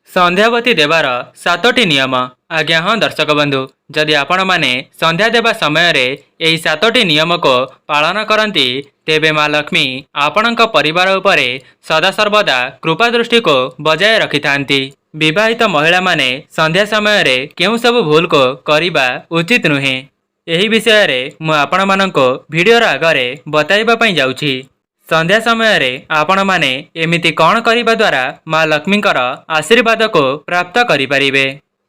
संध्यावती देवार 7टी नियम। आज्ञा हाँ दर्शक बंधु, जदि आपण माने संध्या देवा समय रे एही 7टी नियम को पालन करती तेबे माँ लक्ष्मी आपणक परिवार उपरे सदा सर्वदा कृपा दृष्टि को बजाय रखि थांती। विवाहित महिला माने संध्या समय रे केउ सब भूल को करिबा उचित नुहे, एही विषय रे मु आपण मानको वीडियो आगरे बताइबा पई जाउछि। संध्या समय रे आपण माने एमिति कौन करिबा द्वारा माँ लक्ष्मींकर आशीर्वाद को प्राप्त करि परिबे,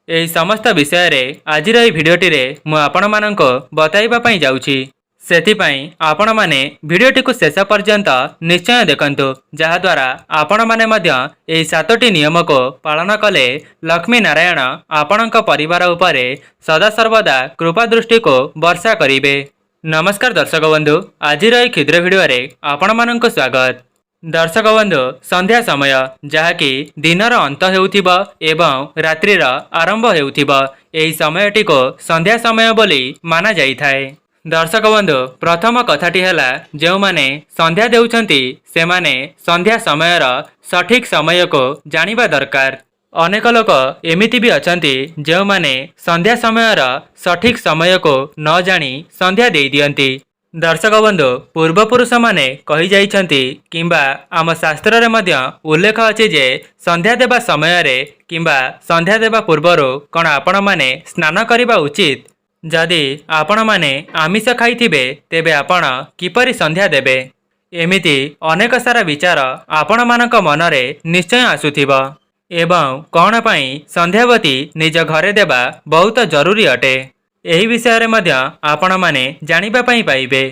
एही समस्त विषय रे आजिर एही भिडियोटी रे मु आपण मानको बताइबा पई जाउछि। सेथिपाई आपण माने भिडियोटी को शेष पर्यंत निश्चय देखंतु, जहा द्वारा आपण माने मध्य एही 7टी नियम को पालन कले लक्ष्मी नारायण आपणक परिवार उपरे सदा सर्वदा कृपा दृष्टि को वर्षा करिबे। नमस्कार दर्शक बंधु, आजिर एही क्षुद्र भिडियो रे आपण माननको स्वागत। दर्शक बंधु, संध्या समय जहाँकि दिनर अंत हेउथिबा एवं रात्रिर आरंभ हेउथिबा, एही समयटी को संध्या समय बोली माना जाइथाए। दर्शक बंधु, प्रथम कथाटी हैला, जो माने संध्या देउछंती सेमाने संध्या समयर सठिक समय को जानिबा दरकार। अनेक लोक एमिति भी अछंती जो माने संध्या समयर सठिक समय को न जानी संध्या देई दियंती। दर्शक बंधु, पूर्वपुरुष माने कहि जाइछंती किंबा आम शास्त्र रे मध्य उल्लेख अछि जे संध्या देबा समय रे किंबा संध्या देबा पूर्वरु कोन आपण माने स्नान करिबा उचित। जदि आपण माने आमिष खाइथिबे तेबे आपण किपरि संध्या देबे, एमिति अनेक सारा विचार आपण मानक मनरे निश्चय आसुथिबा एवं कौन पाई संध्यावती निज घरे देबा बहुत जरूरी अटे, एही विषय रे मध्य आपण माने जानिबा पई पाइबे।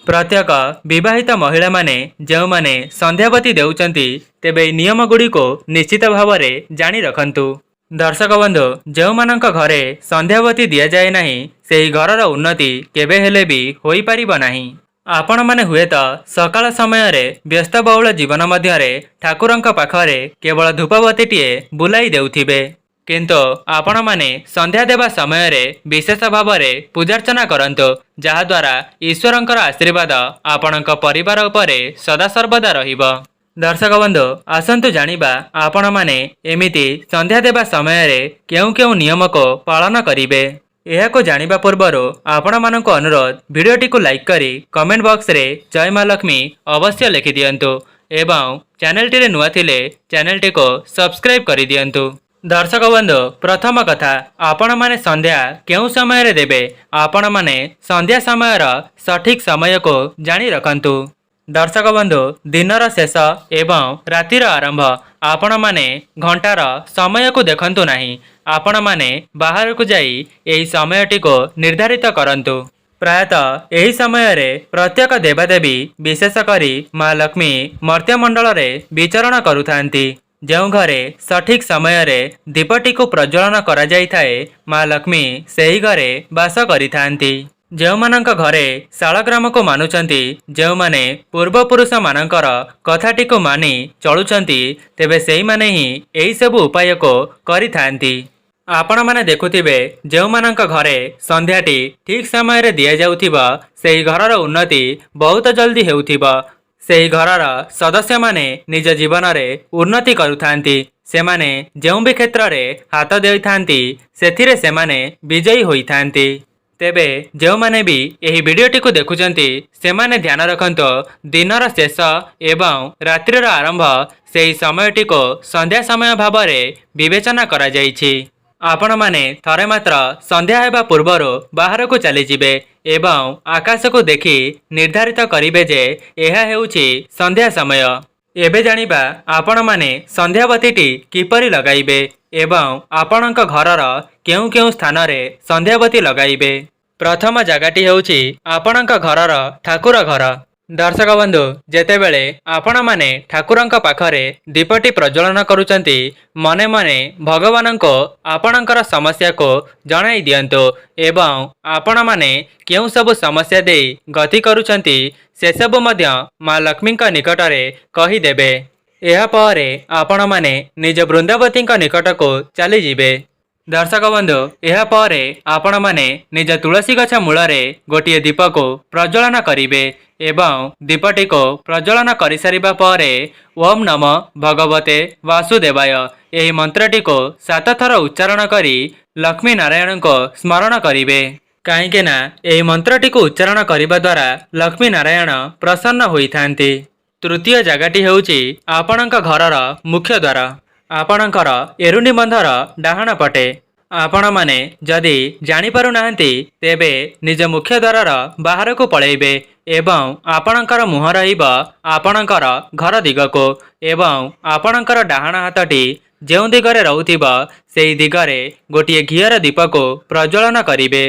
प्रत्येक विवाहित महिला माने जो माने संध्यावती देउचंती तेबे नियम गुडी को निश्चित भावरे जानि रखंतु। दर्शक बंधु, जो मानक घरे संध्यावती दिया जाए नहीं सेही घरर उन्नति केबे हेले भी होई परिबा नहीं। आपण माने हुए तो सकाळ समय रे व्यस्त बहुल जीवन मध्य रे ठाकुरंक पाखरे केवल धूपबतीटीए बुलाई देउथिबे, किंतु आपण माने संध्या देवा समय रे विशेष भाव रे पूजार्चना करंतु, जहा द्वारा ईश्वरंकर आशीर्वाद आपणक परिवार उपरे सदा सर्वदा रहिबो। दर्शक बंधु, आसंतु जानिबा आपण माने एमिति संध्या देवा समय रे केउ केउ नियम को पालन करिवे। यह को जानिबा पूर्वरु आपण मानक अनुरोध, वीडियोटी को लाइक करी कमेंट बॉक्स रे जय माँ लक्ष्मी अवश्य लिखि दियंतु एवं चैनलटी रे नुआ थिले चैनलटी को सब्सक्राइब करि दियंतु। दर्शक बंधु, प्रथम कथा, आपण माने संध्या केउ समय रे देबे। आपण माने संध्या समयर सठिक समय को जानि रखंतु। दर्शक बंधु, दिनर शेष एवं रातिर आरंभ आपण माने घंटार समय को देखंतु नहीं। आपण माने बाहर को जाई एही समयटी को निर्धारित करंतु। प्रायतः एही समय रे प्रत्येक देवादेवी विशेष करी माँ लक्ष्मी मर्त्यमंडल रे विचरण करुथांती। जो घरे सठिक समय रे दीपटी को प्रज्वलन करा जाई थाए, माँ लक्ष्मी सेही घरे वास करिथांती। जो मानक घरे शालग्राम को मानुचंती, जो माने पूर्वपुरुष मानकर कथाटी को मानि चलुचंती, तेबे सेही माने ही एही सब उपाय को करिथांती। आपण माने देखुथिबे जो मानक घरे संध्याटी ठीक समय रे दिया जाउथिबा, सेही घरर उन्नति बहुत जल्दी हेउथिबा। सेही घरर सदस्य माने निज जीवन रे उन्नति करुथांती। सेमाने जेउ भी क्षेत्र रे हाथ देइथांती सेथिरे सेमाने विजयी होइथांती। तेबे जो माने भी एही वीडियोटी को देखुचंती सेमाने ध्यान रखंतो, दिनर शेष एवं रात्रिर आरंभ सेही समयटी को संध्या समय भाव रे विवेचना करा जाइछि। आपण माने थरे मात्र संध्या हेबा पूर्वरु बाहर को चली जिबे एवं आकाश को देखि निर्धारित करिबे जे एहा हेउछि संध्या समय। एबे जानिबा आपण माने संध्यावतीटी किपरि लगाइबे एवं आपणक घरर केउ केउ स्थान रे संध्यावती लगाइबे। प्रथम जगाटी हेउछि आपणक घरर ठाकुर घर। दर्शक बंधु, जेतेबेले आपण माने ठाकुरंक पाखरे दीपटी प्रज्वलन करुचंती, मने मने भगवानंको आपणकर समस्या को जणाई दियंतु एवं आपण माने केउ सब समस्या देई गति करुचंती से सब मध्य माँ लक्ष्मींक निकटरे कहि देबे। एहा परे आपण माने निज वृंदावतींक निकट को चली जिबे। दर्शक बंधु, एहा परे आपण माने निज तुलसी गछ मूलरे गोटिए दीप को प्रज्वलन करिवे एवं दीपटी को प्रज्वलन करि सारिबा परे ओम नमः भगवते वासुदेवाय ଏହି ମନ୍ତ୍ରଟିକୁ 7 ଥର ଉଚ୍ଚାରଣ କରି ଲକ୍ଷ୍ମୀ ନାରାୟଣଙ୍କ ସ୍ମରଣ କରିବେ। କାହିଁକି ନା ଏହି ମନ୍ତ୍ରଟିକୁ ଉଚ୍ଚାରଣ କରିବା ଦ୍ୱାରା ଲକ୍ଷ୍ମୀ ନାରାୟଣ ପ୍ରସନ୍ନ ହୋଇଥାନ୍ତି। ତୃତୀୟ ଜାଗାଟି ହେଉଛି ଆପଣଙ୍କ ଘରର ମୁଖ୍ୟ ଦ୍ୱାର। ଆପଣଙ୍କର ଏରୁଣ୍ଡି ବନ୍ଧର ଡାହାଣ ପଟେ। ଆପଣମାନେ ଯଦି ଜାଣିପାରୁନାହାନ୍ତି ତେବେ ନିଜ ମୁଖ୍ୟ ଦ୍ୱାରର ବାହାରକୁ ପଳାଇବେ ଏବଂ ଆପଣଙ୍କର ମୁହଁ ରହିବ ଆପଣଙ୍କର ଘର ଦିଗକୁ ଏବଂ ଆପଣଙ୍କର ଡାହାଣ ହାତଟି ଯେଉଁ ଦିଗରେ ରହୁଥିବ ସେହି ଦିଗରେ ଗୋଟିଏ ଘିଅର ଦୀପକୁ ପ୍ରଜ୍ୱଳନ କରିବେ।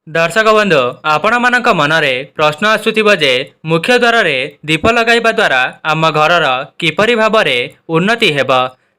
ଦର୍ଶକ ବନ୍ଧୁ, ଆପଣମାନଙ୍କ ମନରେ ପ୍ରଶ୍ନ ଆସୁଥିବ ଯେ ମୁଖ୍ୟ ଦ୍ୱାରରେ ଦୀପ ଲଗାଇବା ଦ୍ୱାରା ଆମ ଘରର କିପରି ଭାବରେ ଉନ୍ନତି ହେବ।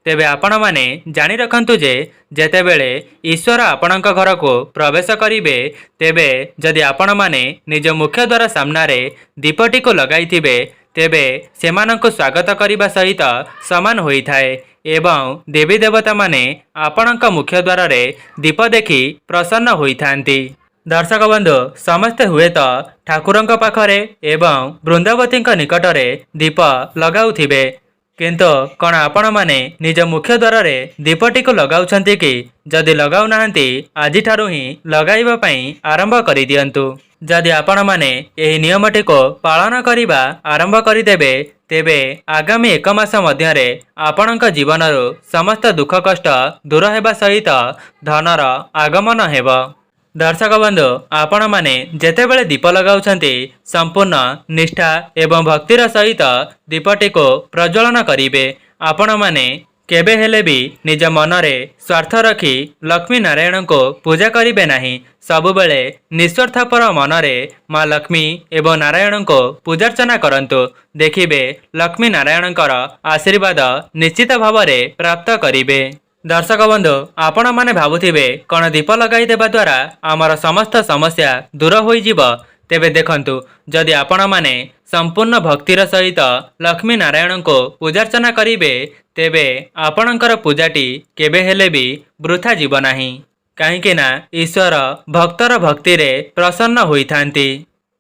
ତେବେ ଆପଣମାନେ ଜାଣି ରଖନ୍ତୁ ଯେ ଯେତେବେଳେ ଈଶ୍ୱର ଆପଣଙ୍କ ଘରକୁ ପ୍ରବେଶ କରିବେ ତେବେ ଯଦି ଆପଣମାନେ ନିଜ ମୁଖ୍ୟ ଦ୍ୱାର ସାମ୍ନାରେ ଦୀପଟିକୁ ଲଗାଇଥିବେ ତେବେ ସେମାନଙ୍କୁ ସ୍ୱାଗତ କରିବା ସହିତ ସମାନ ହୋଇଥାଏ ଏବଂ ଦେବୀ ଦେବତାମାନେ ଆପଣଙ୍କ ମୁଖ୍ୟ ଦ୍ୱାରରେ ଦୀପ ଦେଖି ପ୍ରସନ୍ନ ହୋଇଥାନ୍ତି। ଦର୍ଶକ ବନ୍ଧୁ, ସମସ୍ତେ ହୁଏତ ଠାକୁରଙ୍କ ପାଖରେ ଏବଂ ବୃନ୍ଦାବତୀଙ୍କ ନିକଟରେ ଦୀପ ଲଗାଉଥିବେ, କିନ୍ତୁ କ'ଣ ଆପଣମାନେ ନିଜ ମୁଖ୍ୟ ଦ୍ୱାରରେ ଦୀପଟିକୁ ଲଗାଉଛନ୍ତି କି? ଯଦି ଲଗାଉନାହାନ୍ତି ଆଜିଠାରୁ ହିଁ ଲଗାଇବା ପାଇଁ ଆରମ୍ଭ କରିଦିଅନ୍ତୁ। ଯଦି ଆପଣମାନେ ଏହି ନିୟମଟିକୁ ପାଳନ କରିବା ଆରମ୍ଭ କରିଦେବେ ତେବେ ଆଗାମୀ 1 ମାସ ମଧ୍ୟରେ ଆପଣଙ୍କ ଜୀବନରୁ ସମସ୍ତ ଦୁଃଖ କଷ୍ଟ ଦୂର ହେବା ସହିତ ଧନର ଆଗମନ ହେବ। ଦର୍ଶକ ବନ୍ଧୁ, ଆପଣମାନେ ଯେତେବେଳେ ଦୀପ ଲଗାଉଛନ୍ତି ସମ୍ପୂର୍ଣ୍ଣ ନିଷ୍ଠା ଏବଂ ଭକ୍ତିର ସହିତ ଦୀପଟିକୁ ପ୍ରଜ୍ୱଳନ କରିବେ। ଆପଣମାନେ କେବେ ହେଲେ ବି ନିଜ ମନରେ ସ୍ୱାର୍ଥ ରଖି ଲକ୍ଷ୍ମୀ ନାରାୟଣଙ୍କୁ ପୂଜା କରିବେ ନାହିଁ। ସବୁବେଳେ ନିଃସ୍ୱାର୍ଥପର ମନରେ ମା ଲକ୍ଷ୍ମୀ ଏବଂ ନାରାୟଣଙ୍କୁ ପୂଜାର୍ଚ୍ଚନା କରନ୍ତୁ। ଦେଖିବେ ଲକ୍ଷ୍ମୀ ନାରାୟଣଙ୍କର ଆଶୀର୍ବାଦ ନିଶ୍ଚିତ ଭାବରେ ପ୍ରାପ୍ତ କରିବେ। ଦର୍ଶକ ବନ୍ଧୁ, ଆପଣମାନେ ଭାବୁଥିବେ କ'ଣ ଦୀପ ଲଗାଇ ଦେବା ଦ୍ୱାରା ଆମର ସମସ୍ତ ସମସ୍ୟା ଦୂର ହୋଇଯିବ? ତେବେ ଦେଖନ୍ତୁ, ଯଦି ଆପଣମାନେ ସମ୍ପୂର୍ଣ୍ଣ ଭକ୍ତିର ସହିତ ଲକ୍ଷ୍ମୀ ନାରାୟଣଙ୍କୁ ପୂଜାର୍ଚ୍ଚନା କରିବେ ତେବେ ଆପଣଙ୍କର ପୂଜାଟି କେବେ ହେଲେ ବି ବୃଥା ଯିବ ନାହିଁ। କାହିଁକି ନା ଈଶ୍ୱର ଭକ୍ତର ଭକ୍ତିରେ ପ୍ରସନ୍ନ ହୋଇଥାନ୍ତି।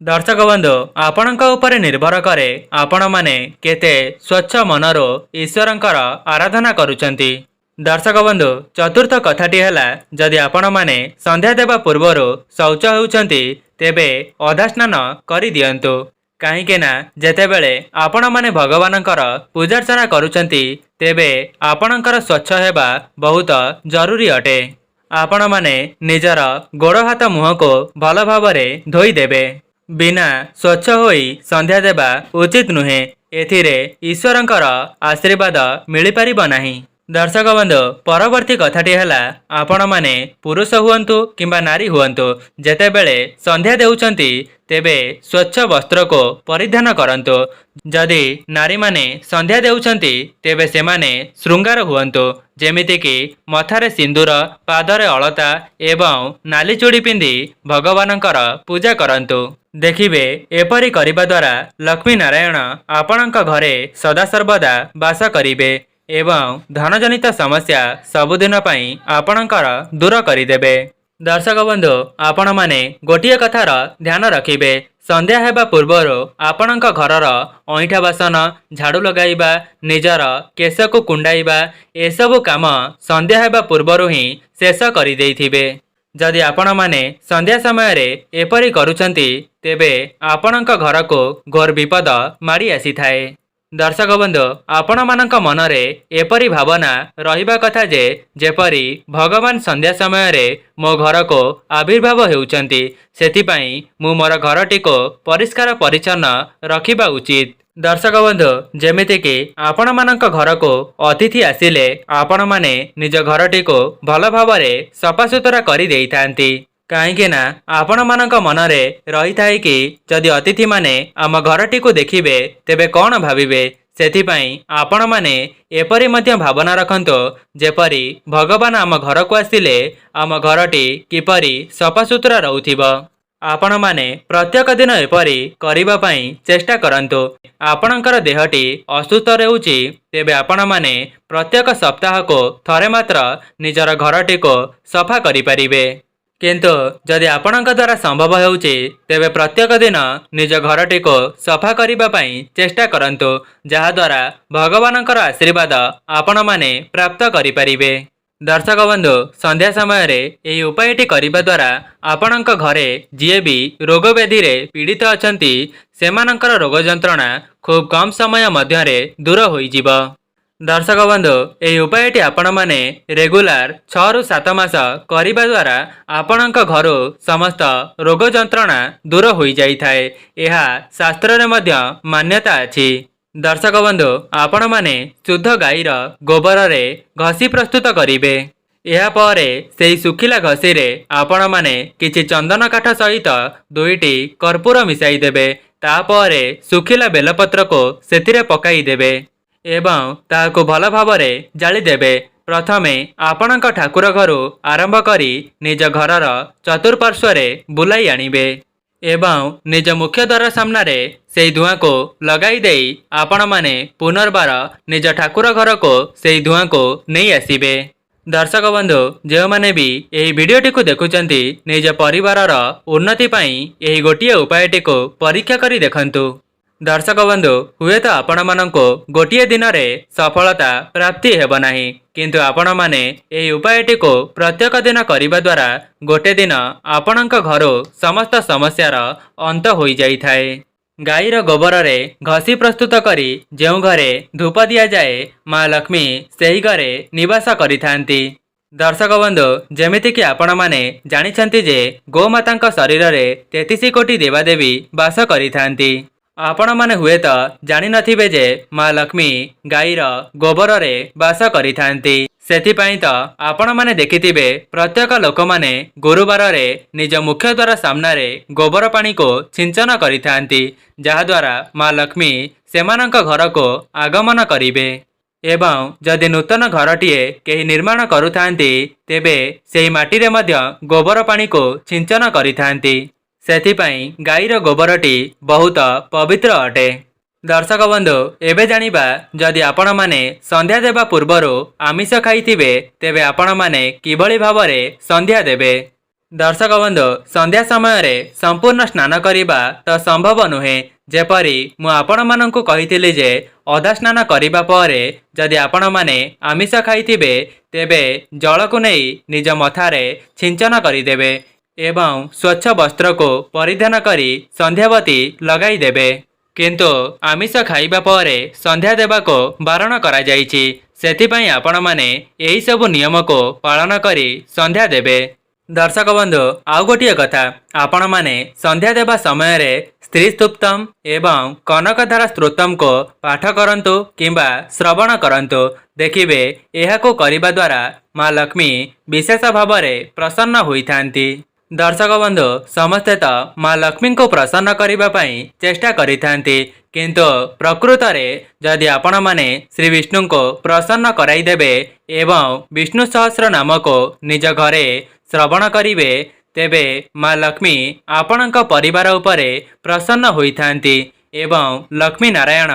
ଦର୍ଶକ ବନ୍ଧୁ, ଆପଣଙ୍କ ଉପରେ ନିର୍ଭର କରେ ଆପଣମାନେ କେତେ ସ୍ୱଚ୍ଛ ମନରୁ ଈଶ୍ୱରଙ୍କର ଆରାଧନା କରୁଛନ୍ତି। ଦର୍ଶକ ବନ୍ଧୁ, ଚତୁର୍ଥ କଥାଟି ହେଲା ଯଦି ଆପଣମାନେ ସନ୍ଧ୍ୟା ଦେବା ପୂର୍ବରୁ ଶୌଚ ହେଉଛନ୍ତି ତେବେ ଅଧା ସ୍ନାନ କରିଦିଅନ୍ତୁ। କାହିଁକି ନା ଯେତେବେଳେ ଆପଣମାନେ ଭଗବାନଙ୍କର ପୂଜାର୍ଚ୍ଚନା କରୁଛନ୍ତି ତେବେ ଆପଣଙ୍କର ସ୍ୱଚ୍ଛ ହେବା ବହୁତ ଜରୁରୀ ଅଟେ। ଆପଣମାନେ ନିଜର ଗୋଡ଼ ହାତ ମୁହଁକୁ ଭଲ ଭାବରେ ଧୋଇଦେବେ। ବିନା ସ୍ୱଚ୍ଛ ହୋଇ ସନ୍ଧ୍ୟା ଦେବା ଉଚିତ ନୁହେଁ। ଏଥିରେ ଈଶ୍ୱରଙ୍କର ଆଶୀର୍ବାଦ ମିଳିପାରିବ ନାହିଁ। ଦର୍ଶକ ବନ୍ଧୁ, ପରବର୍ତ୍ତୀ କଥାଟି ହେଲା ଆପଣମାନେ ପୁରୁଷ ହୁଅନ୍ତୁ କିମ୍ବା ନାରୀ ହୁଅନ୍ତୁ ଯେତେବେଳେ ସନ୍ଧ୍ୟା ଦେଉଛନ୍ତି ତେବେ ସ୍ୱଚ୍ଛ ବସ୍ତ୍ରକୁ ପରିଧାନ କରନ୍ତୁ। ଯଦି ନାରୀମାନେ ସନ୍ଧ୍ୟା ଦେଉଛନ୍ତି ତେବେ ସେମାନେ ଶୃଙ୍ଗାର ହୁଅନ୍ତୁ, ଯେମିତିକି ମଥାରେ ସିନ୍ଦୁର, ପାଦରେ ଅଳତା ଏବଂ ନାଲି ଚୁଡ଼ି ପିନ୍ଧି ଭଗବାନଙ୍କର ପୂଜା କରନ୍ତୁ। ଦେଖିବେ ଏପରି କରିବା ଦ୍ୱାରା ଲକ୍ଷ୍ମୀ ନାରାୟଣ ଆପଣଙ୍କ ଘରେ ସଦାସର୍ବଦା ବାସ କରିବେ ଏବଂ ଧନଜନିତ ସମସ୍ୟା ସବୁଦିନ ପାଇଁ ଆପଣଙ୍କର ଦୂର କରିଦେବେ। ଦର୍ଶକ ବନ୍ଧୁ, ଆପଣମାନେ ଗୋଟିଏ କଥାର ଧ୍ୟାନ ରଖିବେ, ସନ୍ଧ୍ୟା ହେବା ପୂର୍ବରୁ ଆପଣଙ୍କ ଘରର ଅଇଁଠା ବାସନ ଝାଡ଼ୁ ଲଗାଇବା, ନିଜର କେଶକୁ କୁଣ୍ଡାଇବା ଏସବୁ କାମ ସନ୍ଧ୍ୟା ହେବା ପୂର୍ବରୁ ହିଁ ଶେଷ କରିଦେଇଥିବେ। ଯଦି ଆପଣମାନେ ସନ୍ଧ୍ୟା ସମୟରେ ଏପରି କରୁଛନ୍ତି ତେବେ ଆପଣଙ୍କ ଘରକୁ ଘୋର ବିପଦ ମାଡ଼ି ଆସିଥାଏ। ଦର୍ଶକ ବନ୍ଧୁ, ଆପଣମାନଙ୍କ ମନରେ ଏପରି ଭାବନା ରହିବା କଥା ଯେ ଯେପରି ଭଗବାନ ସନ୍ଧ୍ୟା ସମୟରେ ମୋ ଘରକୁ ଆବିର୍ଭାବ ହେଉଛନ୍ତି, ସେଥିପାଇଁ ମୁଁ ମୋର ଘରଟିକୁ ପରିଷ୍କାର ପରିଚ୍ଛନ୍ନ ରଖିବା ଉଚିତ। ଦର୍ଶକ ବନ୍ଧୁ, ଯେମିତିକି ଆପଣମାନଙ୍କ ଘରକୁ ଅତିଥି ଆସିଲେ ଆପଣମାନେ ନିଜ ଘରଟିକୁ ଭଲ ଭାବରେ ସଫାସୁତୁରା କରିଦେଇଥାନ୍ତି। କାହିଁକି ନା ଆପଣମାନଙ୍କ ମନରେ ରହିଥାଏ କି ଯଦି ଅତିଥିମାନେ ଆମ ଘରଟିକୁ ଦେଖିବେ ତେବେ କ'ଣ ଭାବିବେ। ସେଥିପାଇଁ ଆପଣମାନେ ଏପରି ମଧ୍ୟ ଭାବନା ରଖନ୍ତୁ ଯେପରି ଭଗବାନ ଆମ ଘରକୁ ଆସିଲେ ଆମ ଘରଟି କିପରି ସଫାସୁତୁରା ରହୁଥିବ। ଆପଣମାନେ ପ୍ରତ୍ୟେକ ଦିନ ଏପରି କରିବା ପାଇଁ ଚେଷ୍ଟା କରନ୍ତୁ। ଆପଣଙ୍କର ଦେହଟି ଅସୁସ୍ଥ ରହୁଛି ତେବେ ଆପଣମାନେ ପ୍ରତ୍ୟେକ ସପ୍ତାହକୁ ଥରେ ମାତ୍ର ନିଜର ଘରଟିକୁ ସଫା କରିପାରିବେ। किंतु जदि आपणक द्वारा संभव होउछि तेबे प्रत्येक दिन निज घरटी को सफा करिबा पई चेष्टा करंतु, जहा द्वारा भगवानकर आशीर्वाद आपण माने प्राप्त करि परिबे। दर्शक बंधु, संध्या समय रे एही उपायटी करिबा द्वारा आपणक घरे जिए भी रोग व्याधि रे पीड़ित अछंती सेमानकर रोग जंत्रणा खूब कम समय मध्य रे दूर होई जिवो। दर्शक बंधु, एही उपायटी आपण माने रेगुलार 6 रु 7 मास करिबा द्वारा आपणक घरो समस्त रोग जंत्रणा दूर होई जाई थाए। एहा शास्त्र रे मध्य मान्यता अछि। दर्शक बंधु, आपण माने शुद्ध गाईर गोबर रे घसी प्रस्तुत करिवे। एहा परे सेही सुखिला घसी रे आपण माने किछि चंदन काठ सहित 2टी कर्पूर मिसाई देबे। तापरे सुखिला बेलपत्र को सेतिरे पकाई देबे एवं ताको भल भावरे जाली देबे। प्रथमे आपणक ठाकुर घरु आरंभ करी निज घरर चतुर्पार्श्व रे बुलाई आनिबे एवं निज मुख्य द्वार सामना रे सेही धुआं को लगाई देई आपण माने पुनर्बार निज ठाकुर घर को सेही धुआं को नहीं आसीबे। दर्शक बंधु, जो माने भी एही वीडियोटी को देखुचंती निज परिवारर उन्नति पई एही गोटिए उपायटी को परीक्षा करी देखंतु। दर्शक बंधु, हुए तो आपण माननको गोटिए दिन रे सफलता प्राप्ति हेब नाही, किंतु आपण माने एही उपायटी को प्रत्येक दिन करिबा द्वारा गोटे दिन आपणक घरो समस्त समस्यार अंत होई जाई थाए। गाईर गोबर रे घसी प्रस्तुत करी जेउ घरे धूप दिया जाए माँ लक्ष्मी सेही घरे निवास करिथांती। दर्शक बंधु, जेमिति कि आपण माने जानिछंती जे गोमातांक शरीर रे 33 कोटी देवादेवी वास करिथांती। आपण माने हुए तो जानि नथिबे जे माँ लक्ष्मी गाईर गोबर रे वास करिथांती। सेथिपाई तो आपण माने देखिथिबे प्रत्येक लोक माने गुरुवार रे निज मुख्य द्वार सामना रे गोबर पानी को सिंचन करिथांती, जहा द्वारा माँ लक्ष्मी सेमानक घर को आगमन करिबे। एवं जदि नूतन घरटीए केही निर्माण करुथांती तेबे सेही माटी रे मध्य गोबर पानी को सिंचन करिथांती। सेथिपाई गाईर गोबरटी बहुत पवित्र अटे। दर्शक बंधु, एबे जानिबा जदि आपण माने संध्या देबा पूर्वरु आमिष खाइथिबे तेबे आपण माने किभଳି भावरे संध्या देबे। दर्शक बंधु, संध्या समय रे संपूर्ण स्नान करिबा तो संभव नुहे। जेपरी मु आपण माननकु कहिथिली जे अधा स्नान करिबा परे जदि आपण माने आमिष खाइथिबे तेबे जल को नै निज मथारे सिंचन करिदेबे एवं स्वच्छ वस्त्र को परिधान करी संध्यावती लगाई देबे। किंतु आमिष खाइबा परे संध्या देबा को बारण करा जाइछि। सेथिपाई आपण माने एही सब नियम को पालन करी संध्या देबे। दर्शक बंधु, आउ गोटिए कथा, आपण माने संध्या देबा समय रे स्त्री स्तुप्तम एवं कनकधारा स्तोत्रम को पाठ करंतु किंबा श्रवण करंतु। देखिबे एहाको करिबा द्वारा माँ लक्ष्मी विशेष भावरे प्रसन्न होइथांती। दर्शक बंधु, समस्ते तो माँ लक्ष्मी को प्रसन्न करिबा पई चेष्टा करिथांती, किंतु प्रकृत रे जदि आपण माने श्री विष्णु को प्रसन्न कराई देबे एवं विष्णु सहस्र नाम को निज घरे श्रवण करिवे तेबे माँ लक्ष्मी आपणक परिवार उपरे प्रसन्न होइथांती एवं लक्ष्मी नारायण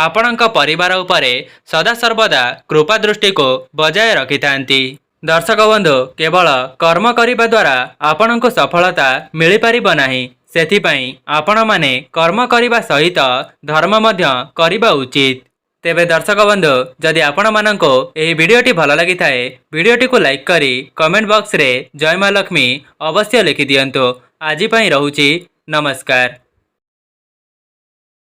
आपणक परिवार उपरे सदा सर्वदा कृपा दृष्टि को बजाय रखिथांती। दर्शक बंधु, केवल कर्म करिबा द्वारा आपणको सफलता मिली परिबो नाही। सेथिपाई आपण माने कर्म करिबा सहित धर्म मध्य करिबा उचित। तेबे दर्शक बंधु, जदि आपण माननको एही वीडियोटी भल लागि थाए वीडियोटी को लाइक करी कमेंट बॉक्स रे जय माँ लक्ष्मी अवश्य लिखि दियंतु। आजि पई रहूची, नमस्कार।